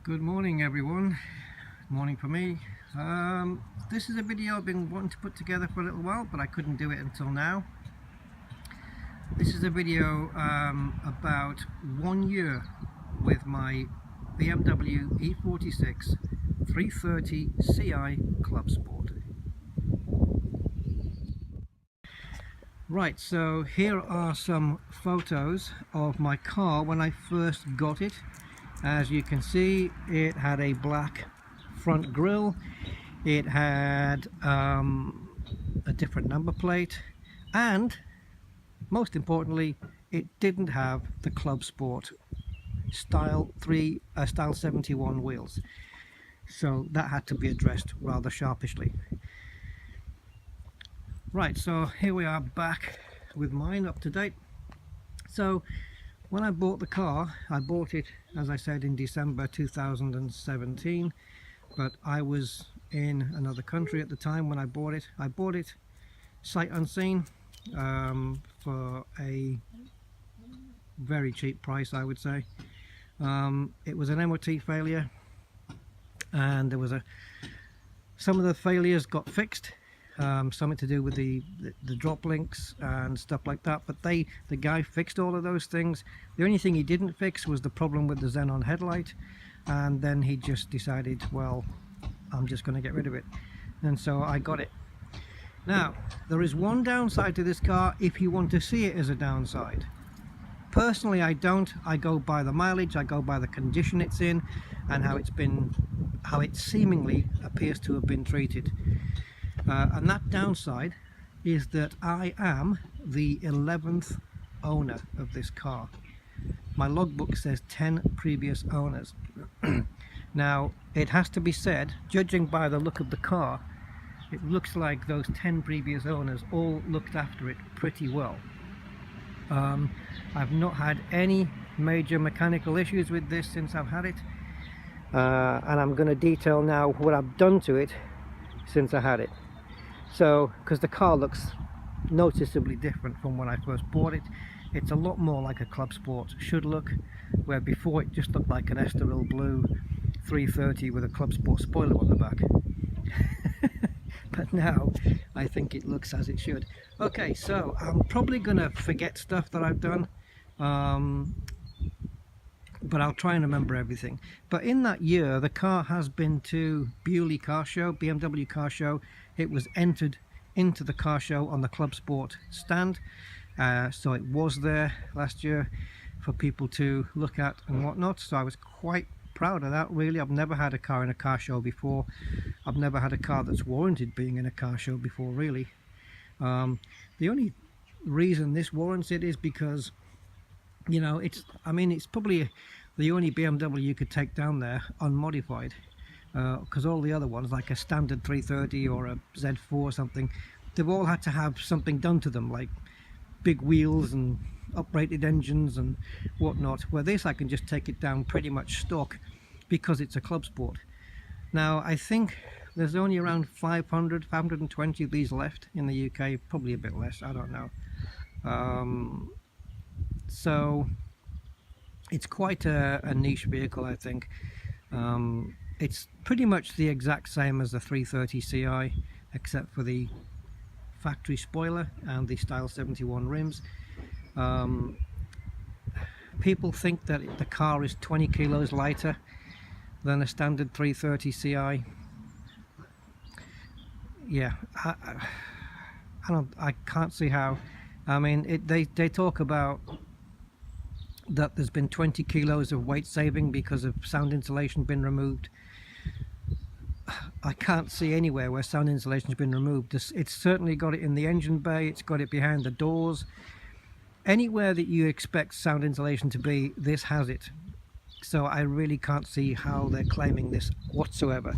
Good morning everyone. Morning for me. This is a video I've been wanting to put together for a little while, but I couldn't do it until now. This is a video about 1 year with my BMW E46 330 Ci Clubsport. Right, so here are some photos of my car when I first got it. As you can see, it had a black front grille, it had a different number plate, and most importantly, it didn't have the Clubsport style 71 wheels, so that had to be addressed rather sharpishly. Right, so here we are back with mine up to date. So when I bought the car, I bought it, as I said, in December 2017, but I was in another country at the time when I bought it. I bought it sight unseen for a very cheap price, I would say. It was an MOT failure, and there was some of the failures got fixed. Something to do with the drop links and stuff like that, but the guy fixed all of those things. The only thing he didn't fix was the problem with the xenon headlight, and then he just decided, well, I'm just going to get rid of it, and so I got it. Now, there is one downside to this car if you want to see it as a downside. Personally, I don't. I go by the mileage, I go by the condition it's in, and how it seemingly appears to have been treated. And that downside is that I am the 11th owner of this car. My logbook says 10 previous owners. Now, it has to be said, judging by the look of the car, it looks like those 10 previous owners all looked after it pretty well. I've not had any major mechanical issues with this since I've had it, and I'm going to detail now what I've done to it since I had it. So, because the car looks noticeably different from when I first bought it. It's a lot more like a Clubsport should look, where before it just looked like an Estoril blue 330 with a Clubsport spoiler on the back. But now I think it looks as it should. Okay, so I'm probably gonna forget stuff that I've done, but I'll try and remember everything. But in that year, the car has been to BMW car show. It was entered into the car show on the Clubsport stand, so it was there last year for people to look at and whatnot, so I was quite proud of that, really. I've never had a car in a car show before. I've never had a car that's warranted being in a car show before, really. The only reason this warrants it is because, you know, it's probably the only BMW you could take down there unmodified, because all the other ones, like a standard 330 or a Z4 or something, they've all had to have something done to them, like big wheels and uprated engines and whatnot, where this I can just take it down pretty much stock because it's a Clubsport. Now, I think there's only around 520 of these left in the UK, probably a bit less, I don't know. So it's quite a niche vehicle, I think. It's pretty much the exact same as the 330 Ci, except for the factory spoiler and the style 71 rims. People think that the car is 20 kilos lighter than a standard 330 Ci. Yeah, I can't see how. I mean, they talk about that there's been 20 kilos of weight saving because of sound insulation been removed. I can't see anywhere where sound insulation has been removed. It's certainly got it in the engine bay, it's got it behind the doors. Anywhere that you expect sound insulation to be, this has it. So I really can't see how they're claiming this whatsoever.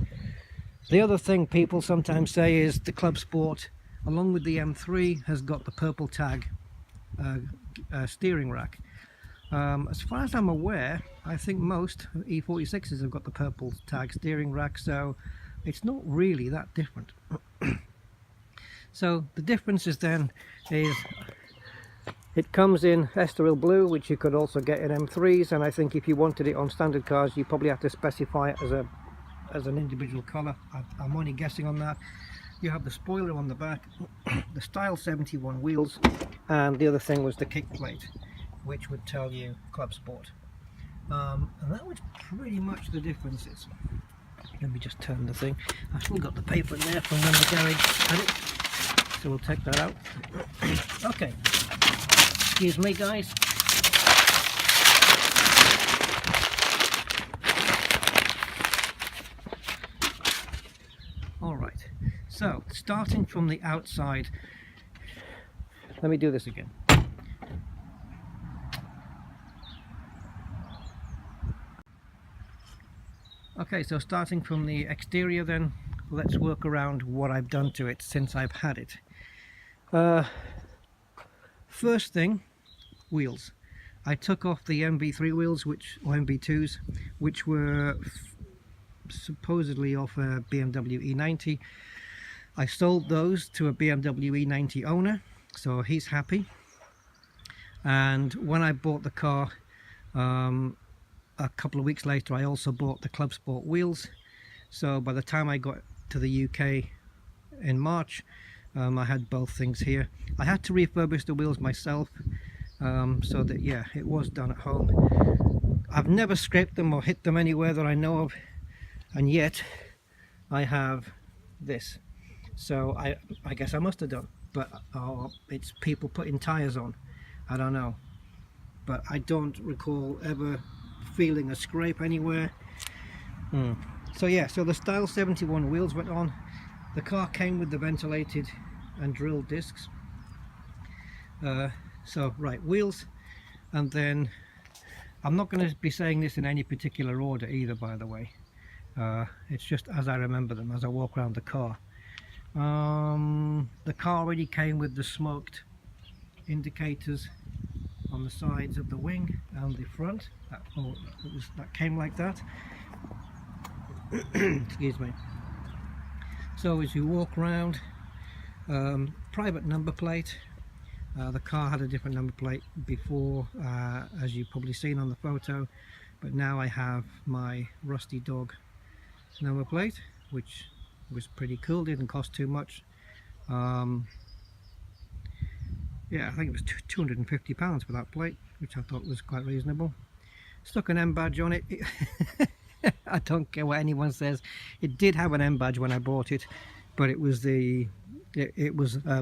The other thing people sometimes say is the Clubsport, along with the M3, has got the purple tag steering rack. As far as I'm aware, I think most E46s have got the purple tag steering rack, so it's not really that different. So the difference is It comes in Estoril Blue, which you could also get in M3s, and I think if you wanted it on standard cars you probably have to specify it as an individual colour. I'm only guessing on that. You have the spoiler on the back, the Style 71 wheels, and the other thing was the kick plate, which would tell you Clubsport. And that was pretty much the differences. Let me just turn the thing. I've still got the paper in there from when the garage had it, so we'll take that out. Okay, excuse me guys. Alright, so starting from the outside, let me do this again. Okay, so starting from the exterior then, let's work around what I've done to it since I've had it. First thing, wheels. I took off the MB3 wheels, or MB2s, which were supposedly off a BMW E90. I sold those to a BMW E90 owner, so he's happy. And when I bought the car, a couple of weeks later, I also bought the Clubsport wheels. So by the time I got to the UK in March, I had both things here. I had to refurbish the wheels myself, so that, yeah, it was done at home. I've never scraped them or hit them anywhere that I know of, and yet I have this. So I guess I must have done, but it's people putting tyres on. I don't know, but I don't recall ever feeling a scrape anywhere. So yeah, so the Style 71 wheels went on. The car came with the ventilated and drilled discs. So right, wheels, and then I'm not going to be saying this in any particular order either, by the way. It's just as I remember them as I walk around the car. The car already came with the smoked indicators on the sides of the wing and the front. That came like that. Excuse me. So as you walk around, private number plate. The car had a different number plate before, as you've probably seen on the photo, but now I have my Rusty Dog number plate, which was pretty cool, didn't cost too much. Yeah, I think it was £250 for that plate, which I thought was quite reasonable. Stuck an M badge on it. I don't care what anyone says. It did have an M badge when I bought it, but it was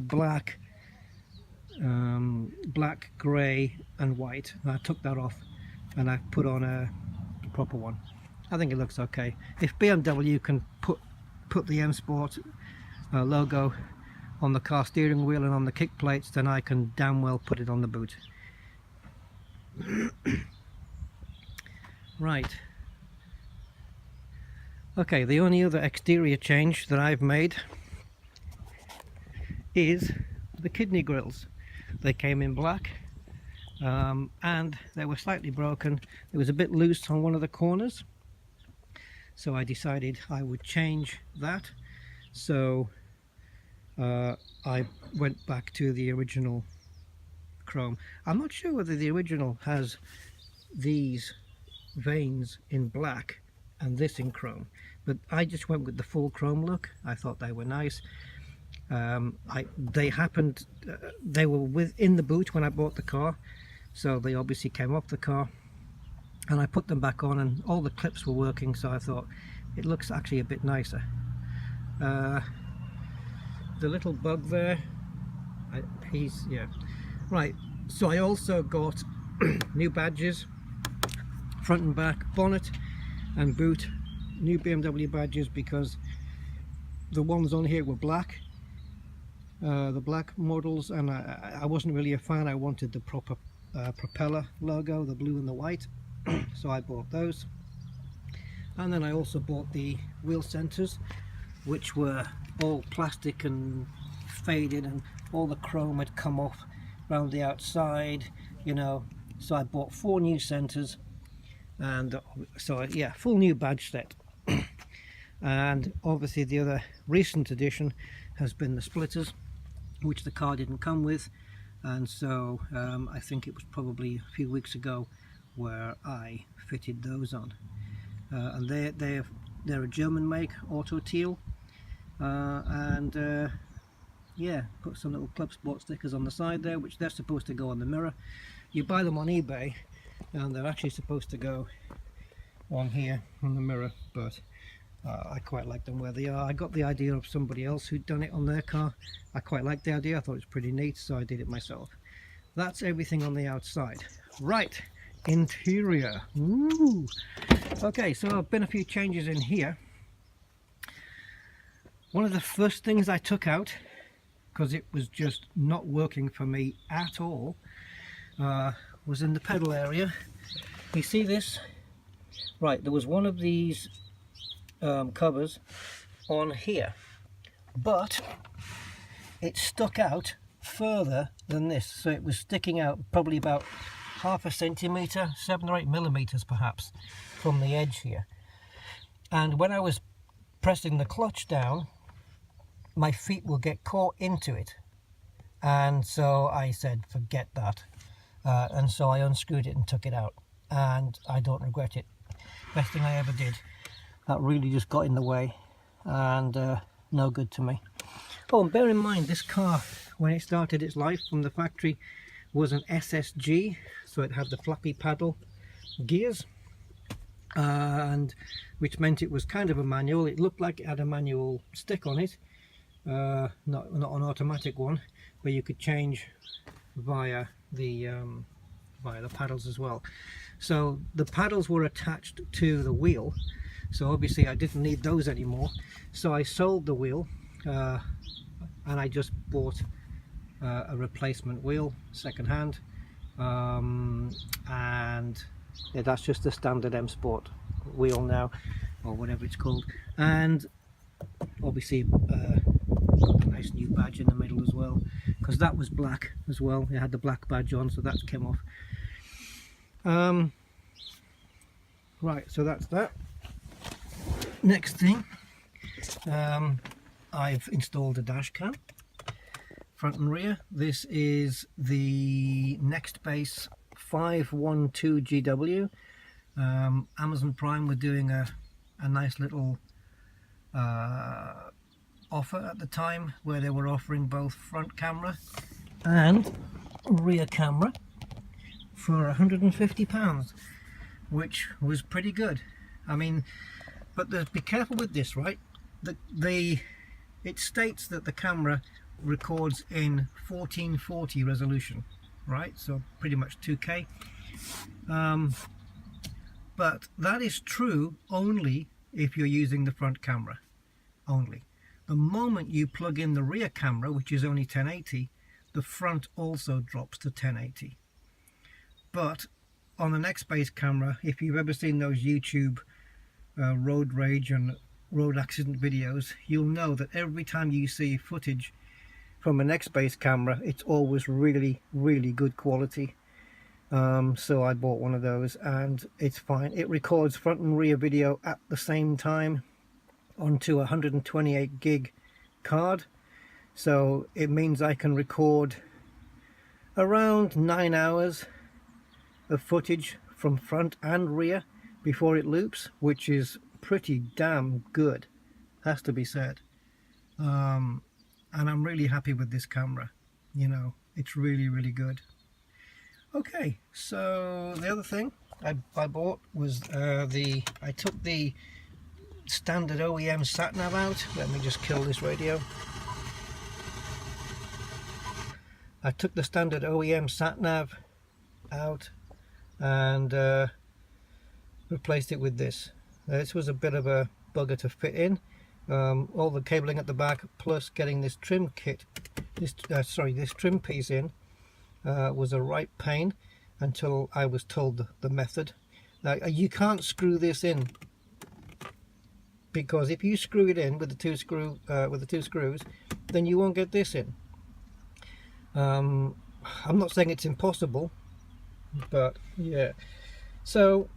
black, grey and white. And I took that off and I put on a proper one. I think it looks okay. If BMW can put the M Sport logo on the car steering wheel and on the kick plates, then I can damn well put it on the boot. Right. Okay, the only other exterior change that I've made is the kidney grills. They came in black, and they were slightly broken. It was a bit loose on one of the corners, so I decided I would change that. So I went back to the original chrome. I'm not sure whether the original has these veins in black and this in chrome, but I just went with the full chrome look. I thought they were nice. They were within the boot when I bought the car, so they obviously came off the car, and I put them back on and all the clips were working, so I thought it looks actually a bit nicer. The little bug there, yeah, right. So I also got new badges, front and back, bonnet and boot, new BMW badges, because the ones on here were black, the black models, and I wasn't really a fan. I wanted the proper propeller logo, the blue and the white, so I bought those. And then I also bought the wheel centers, which were all plastic and faded, and all the chrome had come off around the outside, you know. So I bought 4 new centers, and so yeah, full new badge set. And obviously the other recent addition has been the splitters, which the car didn't come with. and so I think it was probably a few weeks ago where I fitted those on, and they're a German make, Auto Teal, and yeah, put some little Clubsport stickers on the side there, which they're supposed to go on the mirror. You buy them on eBay and they're actually supposed to go on here on the mirror, but I quite like them where they are. I got the idea of somebody else who'd done it on their car. I quite liked the idea, I thought it was pretty neat, so I did it myself. That's everything on the outside. Right, interior. Ooh. Okay, so I've been a few changes in here. One of the first things I took out, because it was just not working for me at all, was in the pedal area. You see this? Right, there was one of these covers on here, but it stuck out further than this, so it was sticking out probably about half a centimetre, 7 or 8 millimeters perhaps, from the edge here. And when I was pressing the clutch down, my feet will get caught into it, and so I said forget that, and so I unscrewed it and took it out, and I don't regret it. Best thing I ever did. That really just got in the way, and no good to me. Oh, and bear in mind, this car, when it started its life from the factory, was an SSG, so it had the flappy paddle gears, and which meant it was kind of a manual. It looked like it had a manual stick on it, not an automatic one, where you could change via the paddles as well. So the paddles were attached to the wheel, so obviously I didn't need those anymore, so I sold the wheel, and I just bought a replacement wheel second-hand, and yeah, that's just the standard M Sport wheel now, or whatever it's called. And obviously got a nice new badge in the middle as well, because that was black as well. It had the black badge on, so that came off. Right, so that's that. Next thing, I've installed a dash cam, front and rear. This is the Nextbase 512 GW. Amazon Prime were doing a nice little offer at the time, where they were offering both front camera and rear camera for £150, which was pretty good. I mean, but be careful with this, right? It states that the camera records in 1440 resolution, right? So pretty much 2K. But that is true only if you're using the front camera only. The moment you plug in the rear camera, which is only 1080, the front also drops to 1080. But on the Nextbase camera, if you've ever seen those YouTube road rage and road accident videos, you'll know that every time you see footage from a Nextbase camera, it's always really, really good quality. So I bought one of those, and it's fine. It records front and rear video at the same time onto a 128 gig card, so it means I can record around 9 hours of footage from front and rear before it loops, which is pretty damn good, has to be said. And I'm really happy with this camera, you know, it's really, really good. Okay, so the other thing I bought was I took the standard OEM satnav out. Let me just kill this radio. I took the standard OEM satnav out and replaced it with this. This was a bit of a bugger to fit in. All the cabling at the back, plus getting this trim kit, this trim piece in, was a right pain until I was told the method. Now, you can't screw this in, because if you screw it in with the two screws, then you won't get this in. I'm not saying it's impossible, but yeah. So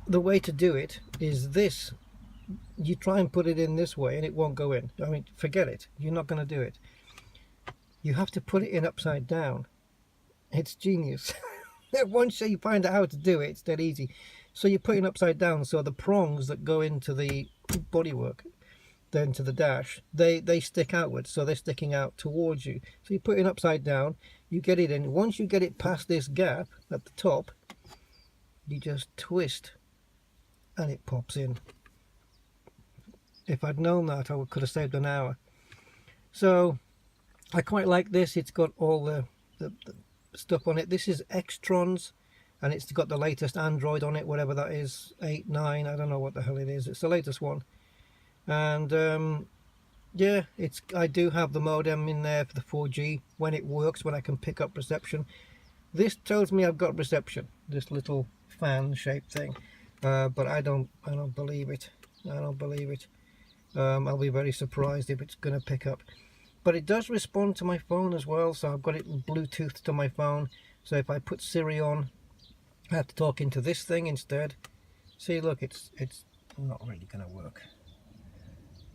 the way to do it is this. You try and put it in this way and it won't go in. I mean, forget it, you're not going to do it. You have to put it in upside down, It's genius. Once you find out how to do it, it's dead easy. So you put it upside down, so the prongs that go into the bodywork, then to the dash, they stick outwards, so they're sticking out towards you. So you put it upside down, you get it in. Once you get it past this gap at the top, you just twist and it pops in. If I'd known that, I could have saved an hour. So I quite like this. It's got all the stuff on it. This is Extron's, and it's got the latest Android on it, whatever that is, 8, 9, I don't know what the hell it is. It's the latest one. And yeah, I do have the modem in there for the 4G when it works, when I can pick up reception. This tells me I've got reception, this little fan shaped thing, but I don't believe it. I don't believe it. I'll be very surprised if it's going to pick up. But it does respond to my phone as well, so I've got it Bluetooth to my phone. So if I put Siri on, I have to talk into this thing instead. See, look, it's not really going to work.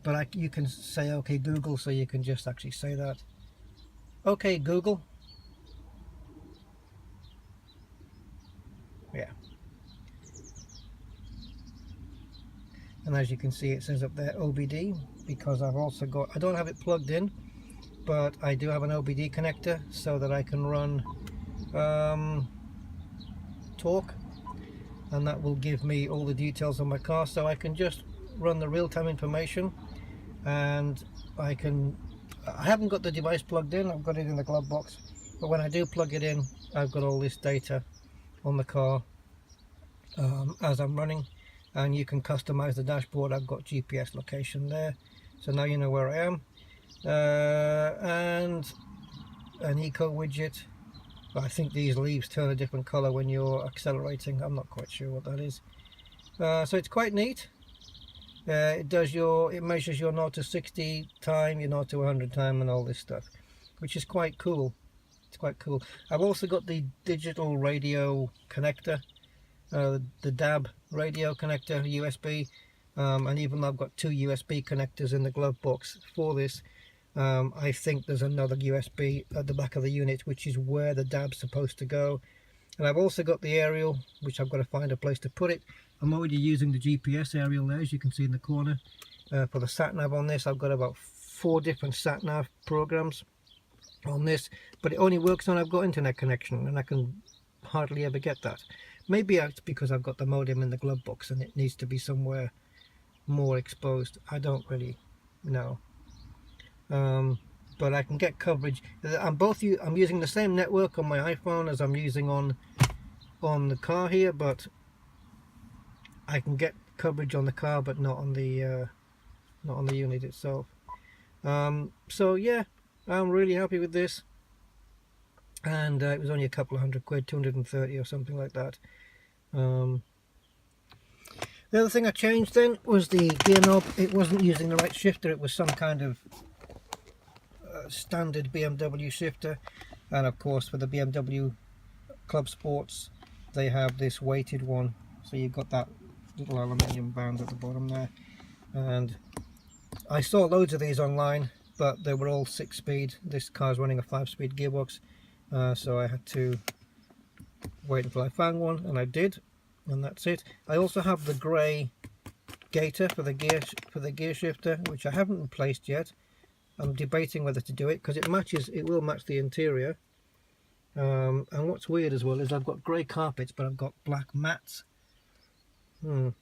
But you can say, okay, Google, so you can just actually say that. Okay, Google. Yeah. And as you can see, it says up there OBD, because I've also got, I don't have it plugged in, but I do have an OBD connector so that I can run talk, and that will give me all the details on my car, so I can just run the real-time information. And I haven't got the device plugged in, I've got it in the glove box, but when I do plug it in, I've got all this data on the car as I'm running. And you can customize the dashboard. I've got GPS location there, so now you know where I am. And an eco widget. I think these leaves turn a different color when you're accelerating. I'm not quite sure what that is. So it's quite neat. It measures your 0 to 60 time, your 0 to 100 time, and all this stuff, which is quite cool. It's quite cool. I've also got the digital radio connector, the DAB radio connector, USB, and even though I've got 2 USB connectors in the glove box for this, I think there's another USB at the back of the unit, which is where the DAB's supposed to go. And I've also got the aerial, which I've got to find a place to put it. I'm already using the GPS aerial there, as you can see in the corner. For the satnav on this, I've got about 4 different satnav programs on this, but it only works when I've got internet connection, and I can hardly ever get that. Maybe it's because I've got the modem in the glove box and it needs to be somewhere more exposed. I don't really know. But I can get coverage. I'm using the same network on my iPhone as I'm using on the car here, but I can get coverage on the car, but not on the unit itself. So yeah, I'm really happy with this. And it was only a couple of £100, 230 or something like that. The other thing I changed then was the gear knob. It wasn't using the right shifter, it was some kind of standard BMW shifter. And of course for the BMW Clubsports, they have this weighted one, so you've got that little aluminium band at the bottom there. And I saw loads of these online, but they were all 6-speed. This car's running a 5-speed gearbox. So I had to wait until I found one, and I did, and that's it. I also have the grey gaiter for the gear shifter, which I haven't replaced yet. I'm debating whether to do it because it will match the interior. And what's weird as well is I've got grey carpets, but I've got black mats. I don't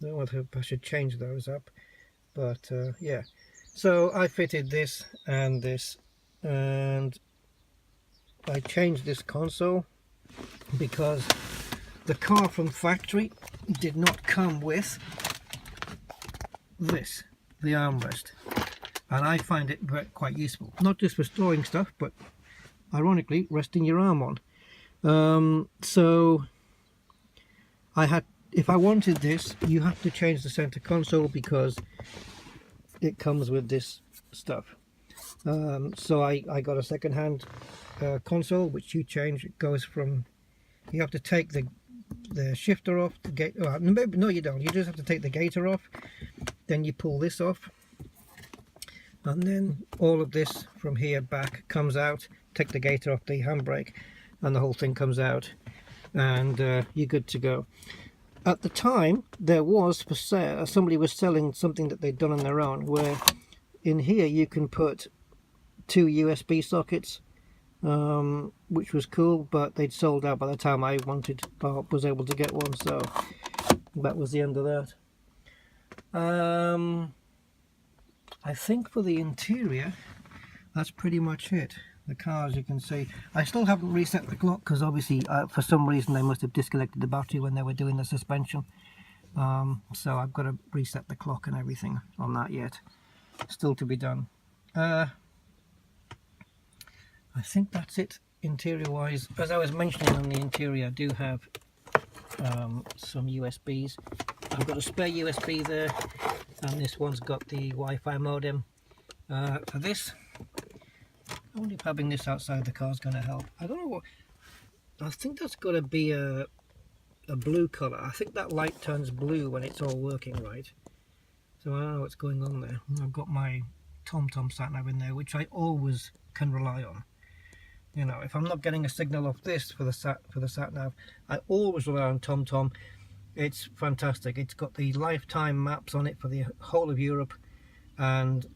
know if I should change those up, but yeah. So I fitted this and this, and I changed this console because the car from factory did not come with this, the armrest, and I find it quite useful, not just for storing stuff, but ironically resting your arm on. So if I wanted this, you have to change the center console because it comes with this stuff. So I got a second-hand console, which you change. It goes from, you have to take the shifter off, the gate. Well, no, you don't. You just have to take the gaiter off. Then you pull this off, and then all of this from here back comes out. Take the gaiter off the handbrake, and the whole thing comes out, and you're good to go. At the time, there was for sale, somebody was selling something that they'd done on their own, where in here you can put 2 USB sockets, which was cool, but they'd sold out by the time I was able to get one, so that was the end of that. I think for the interior, that's pretty much it. The car, as you can see, I still haven't reset the clock because obviously for some reason they must have disconnected the battery when they were doing the suspension, so I've got to reset the clock and everything on that yet, still to be done. I think that's it interior wise. As I was mentioning, on the interior I do have some USBs. I've got a spare USB there, and this one's got the Wi-Fi modem. For this, I wonder if having this outside the car is going to help. I don't know what, I think that's got to be a blue colour. I think that light turns blue when it's all working right. So I don't know what's going on there. I've got my TomTom satnav in there, which I always can rely on. You know, if I'm not getting a signal off this for the satnav, I always rely on TomTom. It's fantastic. It's got the lifetime maps on it for the whole of Europe, and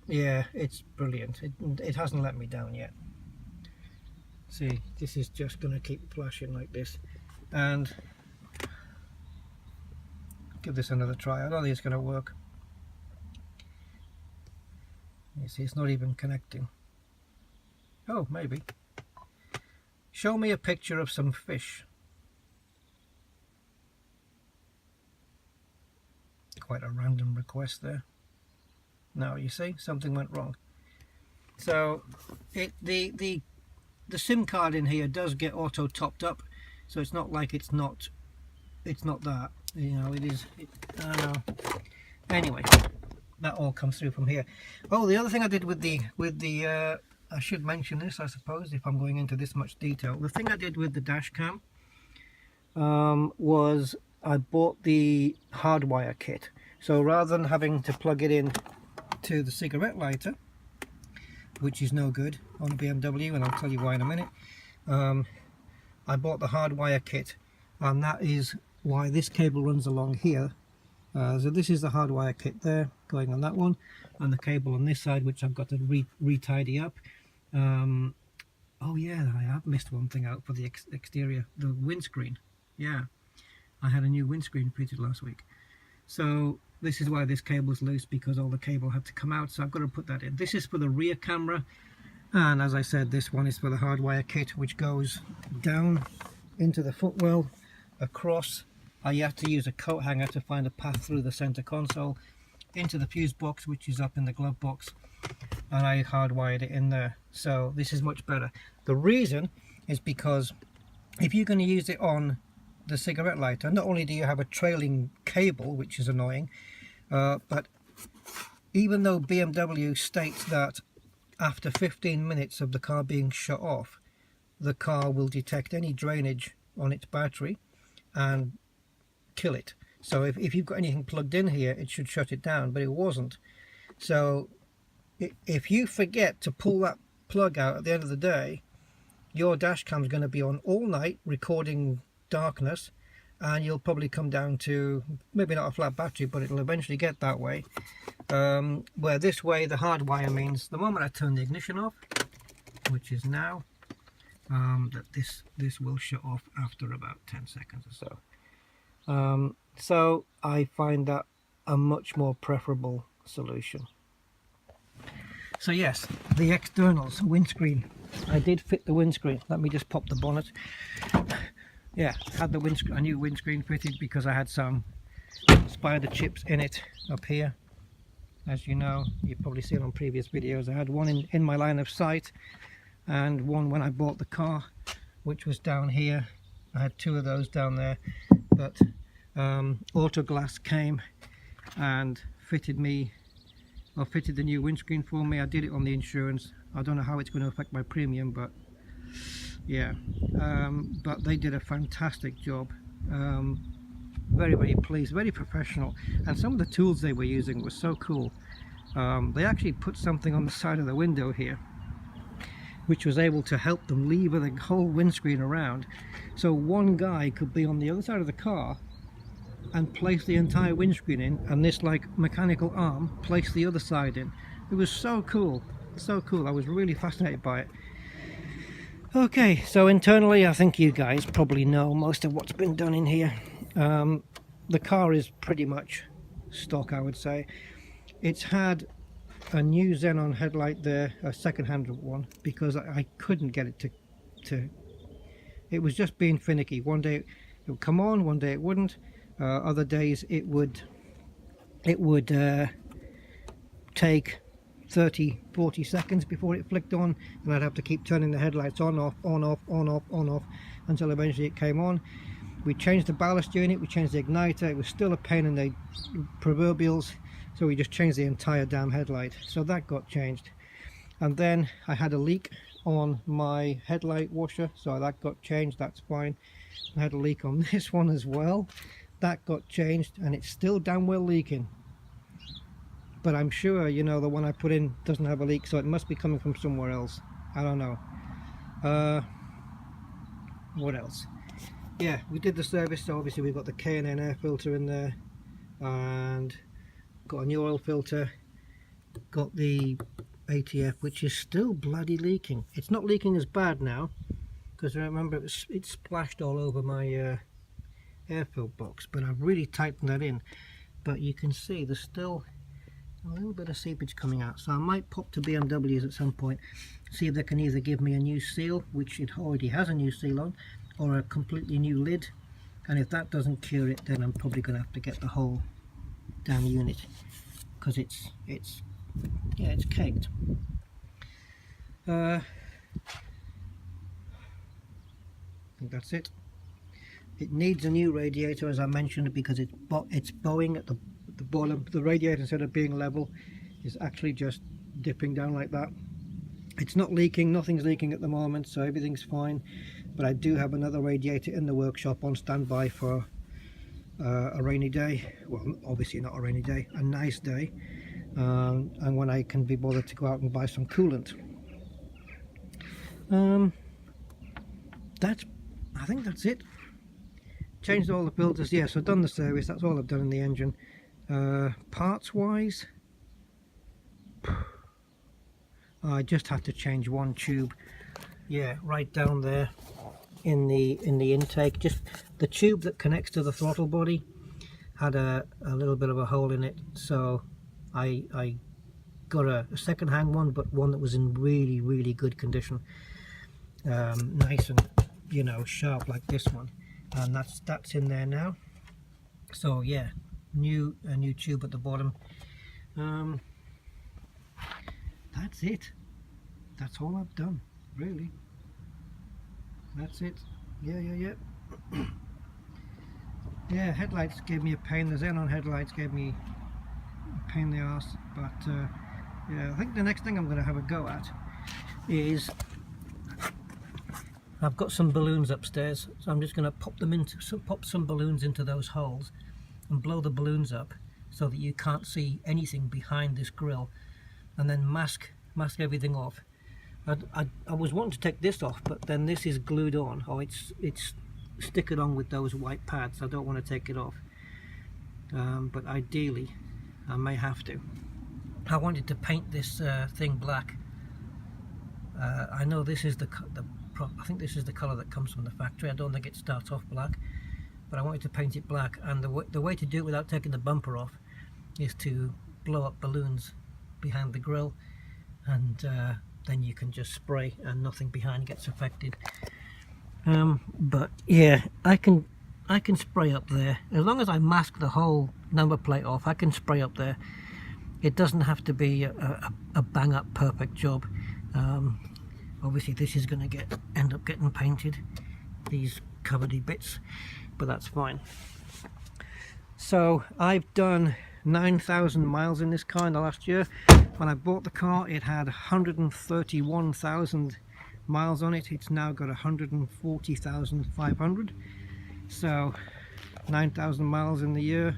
yeah, it's brilliant. It hasn't let me down yet. See, this is just going to keep flashing like this, and give this another try. I don't think it's going to work. You see, it's not even connecting. Oh, maybe. Show me a picture of some fish. Quite a random request there. No, you see, something went wrong. So the SIM card in here does get auto topped up, so it's not like it's not that, you know, it is. I don't know. Anyway, that all comes through from here. Oh, the other thing I did with the I should mention this, I suppose, if I'm going into this much detail. The thing I did with the dash cam was I bought the hardwire kit. So rather than having to plug it in to the cigarette lighter, which is no good on a BMW, and I'll tell you why in a minute, I bought the hardwire kit, and that is why this cable runs along here. So this is the hardwire kit there going on that one, and the cable on this side, which I've got to re-tidy up. Oh yeah, I have missed one thing out for the exterior, the windscreen. Yeah, I had a new windscreen fitted last week, so this is why this cable is loose, because all the cable had to come out, so I've got to put that in. This is for the rear camera, and as I said, this one is for the hardwire kit, which goes down into the footwell, across. I have to use a coat hanger to find a path through the center console into the fuse box, which is up in the glove box, and I hardwired it in there. So this is much better. The reason is because if you're going to use it on the cigarette lighter, not only do you have a trailing cable, which is annoying, but even though BMW states that after 15 minutes of the car being shut off, the car will detect any drainage on its battery and kill it. So if you've got anything plugged in here, it should shut it down, but it wasn't. So if you forget to pull that plug out at the end of the day, your dash cam is going to be on all night recording darkness, and you'll probably come down to maybe not a flat battery, but it'll eventually get that way. Where this way, the hard wire means the moment I turn the ignition off, which is now, that this will shut off after about 10 seconds or so. So I find that a much more preferable solution. So yes, the externals, windscreen. I did fit the windscreen. Let me just pop the bonnet. Yeah, had the a new windscreen fitted because I had some spider chips in it up here. As you know, you've probably seen on previous videos, I had one in my line of sight, and one when I bought the car, which was down here. I had two of those down there, but Autoglass came and fitted the new windscreen for me. I did it on the insurance. I don't know how it's going to affect my premium, but yeah, but they did a fantastic job. Very, very pleased, very professional, and some of the tools they were using were so cool. They actually put something on the side of the window here, which was able to help them lever the whole windscreen around, so one guy could be on the other side of the car and place the entire windscreen in, and this like mechanical arm place the other side in. It was so cool, so cool. I was really fascinated by it. Okay, so internally I think you guys probably know most of what's been done in here. The car is pretty much stock, I would say. It's had a new xenon headlight there, a second-hand one, because I couldn't get it to it was just being finicky. One day it would come on, one day it wouldn't. Other days it would take 30-40 seconds before it flicked on, and I'd have to keep turning the headlights on, off, on, off, on, off, on, off, until eventually it came on. We changed the ballast unit, we changed the igniter. It was still a pain in the proverbials, so we just changed the entire damn headlight. So that got changed. And then I had a leak on my headlight washer, so that got changed. That's fine. I had a leak on this one as well. That got changed, and it's still damn well leaking. But I'm sure, you know, the one I put in doesn't have a leak, so it must be coming from somewhere else. I don't know. What else? Yeah, we did the service, so obviously we've got the K&N air filter in there, and got a new oil filter, got the ATF, which is still bloody leaking. It's not leaking as bad now, because I remember it splashed all over my air fill box, but I've really tightened that in. But you can see there's still a little bit of seepage coming out, so I might pop to BMWs at some point, see if they can either give me a new seal, which it already has a new seal on, or a completely new lid. And if that doesn't cure it, then I'm probably going to have to get the whole damn unit, because it's caked. I think that's it. It needs a new radiator, as I mentioned, because it's bowing at the bottom. The radiator, instead of being level, is actually just dipping down like that. It's not leaking, nothing's leaking at the moment, so everything's fine. But I do have another radiator in the workshop on standby for a rainy day. Well, obviously not a rainy day, a nice day, and when I can be bothered to go out and buy some coolant. I think that's it. Changed all the filters. Yes, I've done the service. That's all I've done in the engine. Parts wise, I just had to change one tube. Yeah, right down there in the intake. Just the tube that connects to the throttle body had a little bit of a hole in it, so I got a second-hand one, but one that was in really good condition, nice and, you know, sharp like this one, and that's in there now. So yeah, a new tube at the bottom. That's it. That's all I've done, really. That's it. Yeah. Yeah, headlights gave me a pain. The xenon headlights gave me a pain in the arse, but yeah, I think the next thing I'm going to have a go at is, I've got some balloons upstairs, so I'm just going to pop some balloons into those holes and blow the balloons up so that you can't see anything behind this grill, and then mask everything off. I was wanting to take this off, but then this is glued on, or it's stickered on with those white pads. I don't want to take it off, but ideally I may have to. I wanted to paint this thing black. I know this is I think this is the colour that comes from the factory. I don't think it starts off black, but I wanted to paint it black, and the way to do it without taking the bumper off is to blow up balloons behind the grille, and then you can just spray and nothing behind gets affected. But yeah, I can spray up there as long as I mask the whole number plate off. I can spray up there. It doesn't have to be a bang up perfect job. Obviously this is going to end up getting painted, these covered bits, but that's fine. So I've done 9,000 miles in this car in the last year. When I bought the car, it had 131,000 miles on it. It's now got 140,500. So 9,000 miles in the year.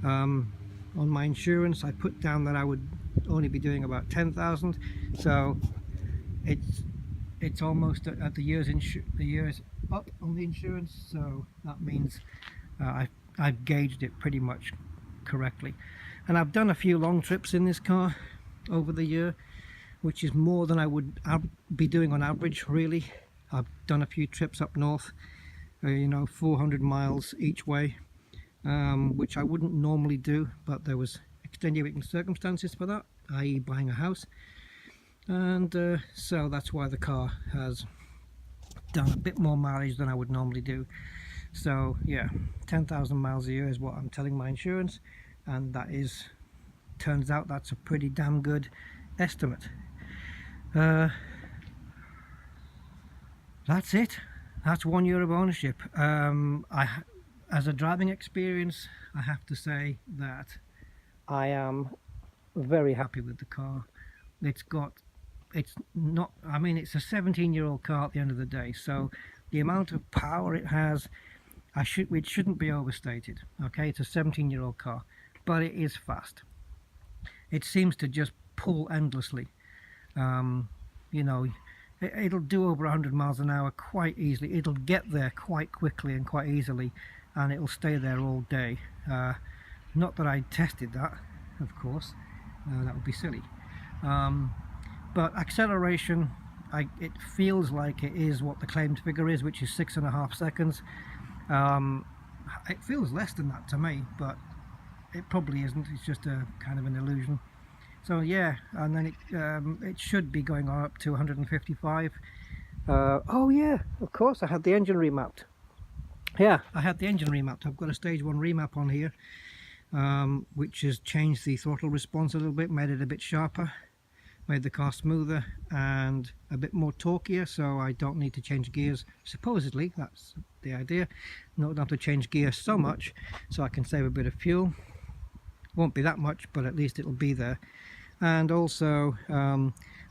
On my insurance, I put down that I would only be doing about 10,000. So it's it's almost at the year's up on the insurance, so that means I've gauged it pretty much correctly. And I've done a few long trips in this car over the year, which is more than I would be doing on average, really. I've done a few trips up north, you know, 400 miles each way, which I wouldn't normally do, but there was extenuating circumstances for that, i.e. buying a house. And so that's why the car has done a bit more mileage than I would normally do. So yeah, 10,000 miles a year is what I'm telling my insurance, and that is, turns out that's a pretty damn good estimate. That's it. That's 1 year of ownership. As a driving experience, I have to say that I am very happy with the car. It's not, I mean, it's a 17-year-old car at the end of the day, so the amount of power it has, it shouldn't be overstated. Okay, it's a 17-year-old car, but it is fast. It seems to just pull endlessly. You know, it'll do over 100 miles an hour quite easily. It'll get there quite quickly and quite easily, and it'll stay there all day. Not that I tested that, of course, that would be silly. But acceleration, it feels like it is what the claimed figure is, which is 6.5 seconds. It feels less than that to me, but it probably isn't. It's just a kind of an illusion. So yeah, and then it should be going on up to 155. Oh yeah, of course, I had the engine remapped. Yeah, I had the engine remapped. I've got a stage 1 remap on here, which has changed the throttle response a little bit, made it a bit sharper, made the car smoother and a bit more torquier, so I don't need to change gears. Supposedly, that's the idea. Not have to change gears so much, so I can save a bit of fuel. Won't be that much, but at least it'll be there. And also,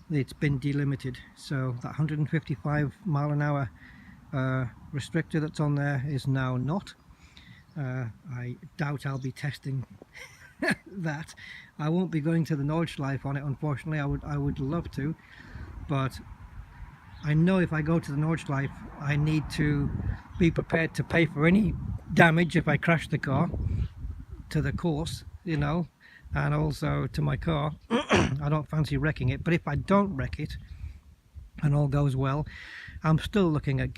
it's been delimited, so that 155 mile an hour restrictor that's on there is now not. I doubt I'll be testing that. I won't be going to the Nordschleife on it, unfortunately. I would love to, but I know if I go to the Nordschleife, I need to be prepared to pay for any damage if I crash the car to the course, you know, and also to my car. I don't fancy wrecking it, but if I don't wreck it and all goes well, I'm still looking at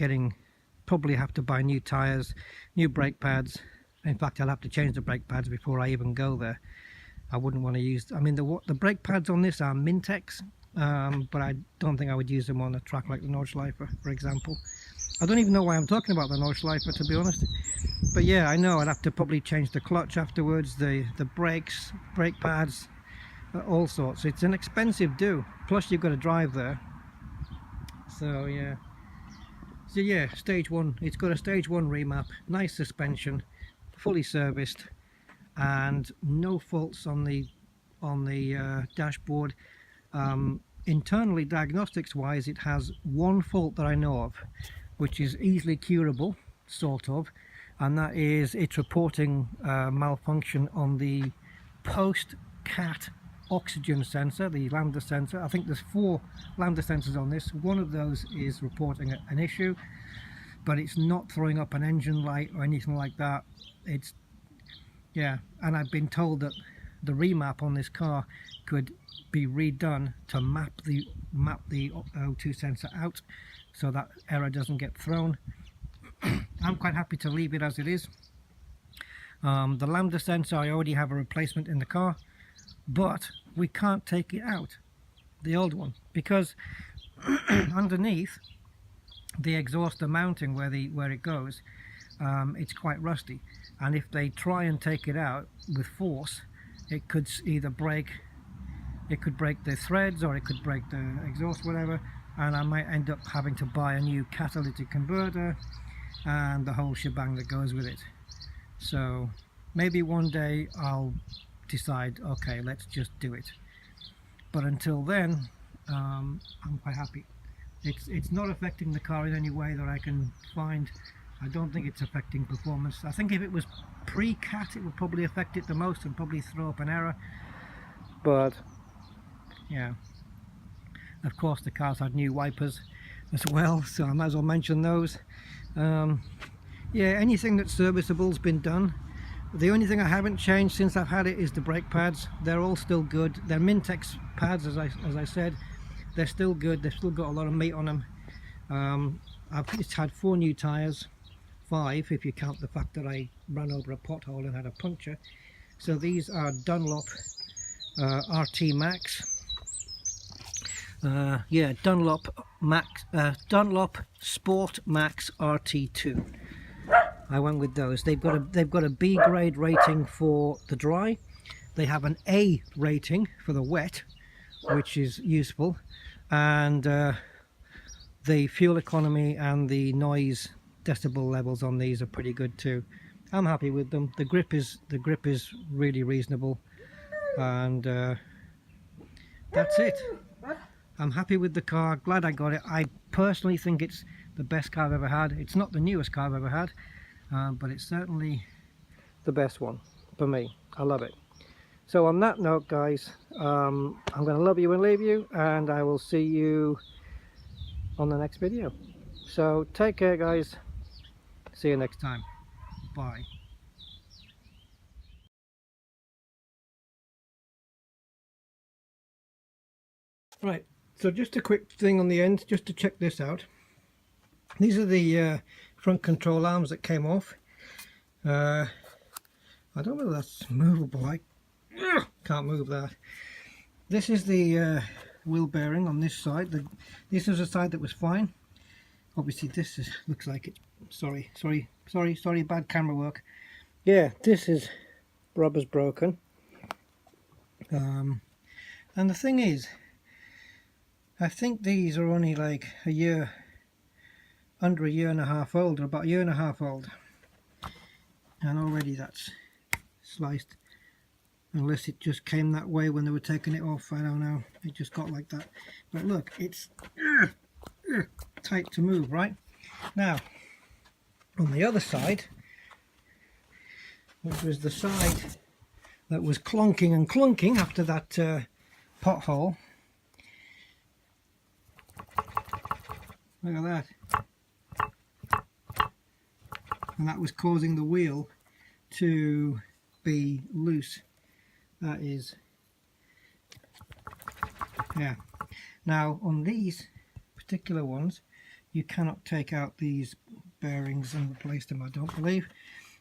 probably have to buy new tires, new brake pads. In fact, I'll have to change the brake pads before I even go there. I wouldn't want to use, I mean, the brake pads on this are Mintex, but I don't think I would use them on a track like the Nordschleife, for example. I don't even know why I'm talking about the Nordschleife, to be honest. But yeah, I know I'd have to probably change the clutch afterwards, the brakes, brake pads, all sorts. It's an expensive do. Plus you've got to drive there. So yeah. So yeah, stage 1. It's got a stage 1 remap, nice suspension, fully serviced, and no faults on the dashboard. Internally, diagnostics wise, it has one fault that I know of, which is easily curable, sort of, and that is it's reporting malfunction on the post-cat oxygen sensor, the lambda sensor. I think there's 4 lambda sensors on this. One of those is reporting an issue, but it's not throwing up an engine light or anything like that. It's, yeah, and I've been told that the remap on this car could be redone to map the O2 sensor out, so that error doesn't get thrown. I'm quite happy to leave it as it is. The lambda sensor, I already have a replacement in the car, but we can't take it out, the old one, because underneath the exhauster mounting where it goes, it's quite rusty, and if they try and take it out with force, it could either break the threads, or it could break the exhaust, whatever, and I might end up having to buy a new catalytic converter and the whole shebang that goes with it. So maybe one day I'll decide, okay, let's just do it, but until then, I'm quite happy. It's not affecting the car in any way that I can find. I don't think it's affecting performance. I think if it was pre-cat, it would probably affect it the most and probably throw up an error, but yeah, of course the car's had new wipers. as well, so I might as well mention those. Yeah, anything that's serviceable has been done. The only thing I haven't changed since I've had it is the brake pads. They're all still good. They're Mintex pads, as I said. They're still good. They've still got a lot of meat on them. I've just had 4 new tyres, 5 if you count the fact that I ran over a pothole and had a puncture. So these are Dunlop RT Max. Yeah, Dunlop Sport Max RT2. I went with those. They've got a B grade rating for the dry. They have an A rating for the wet, which is useful, and the fuel economy and the noise decibel levels on these are pretty good too. I'm happy with them. The grip is really reasonable, and that's it. I'm happy with the car. Glad I got it. I personally think it's the best car I've ever had. It's not the newest car I've ever had, but it's certainly the best one for me. I love it. So on that note, guys, I'm going to love you and leave you, and I will see you on the next video. So take care, guys. See you next time. Bye. Right, so just a quick thing on the end, just to check this out. These are the front control arms that came off. I don't know if that's movable. I can't move that. This is the wheel bearing on this side. This was a side that was fine. Obviously this looks like it. Sorry, bad camera work. Yeah, this is rubber's broken. And the thing is, I think these are only like under a year and a half old, or about a year and a half old, and already that's sliced. Unless it just came that way when they were taking it off, I don't know. It just got like that. But look, it's tight to move, right? Now, on the other side, which was the side that was clonking and clunking after that pothole. Look at that. And that was causing the wheel to be loose. That is, yeah. Now on these particular ones, you cannot take out these bearings and replace them, I don't believe.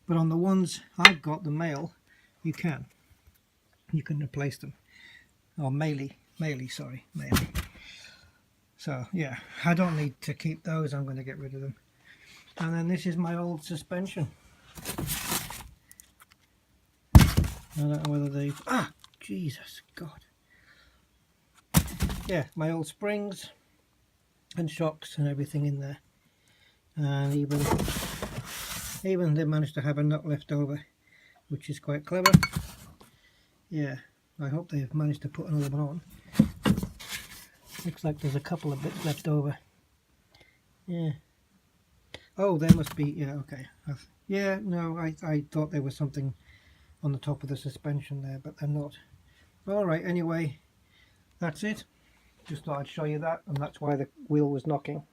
But on the ones I've got, the male, you can. You can replace them. Or Mealy, sorry, Mealy. So yeah, I don't need to keep those, I'm going to get rid of them. And then this is my old suspension. I don't know whether they've... Ah! Jesus, God. Yeah, my old springs and shocks and everything in there. And even they managed to have a nut left over, which is quite clever. Yeah, I hope they've managed to put another one on. Looks like there's a couple of bits left over. Yeah. Oh, there must be... Yeah, okay. Yeah, no, I thought there was something on the top of the suspension there, but they're not. Alright, anyway, that's it. Just thought I'd show you that, and that's why the wheel was knocking.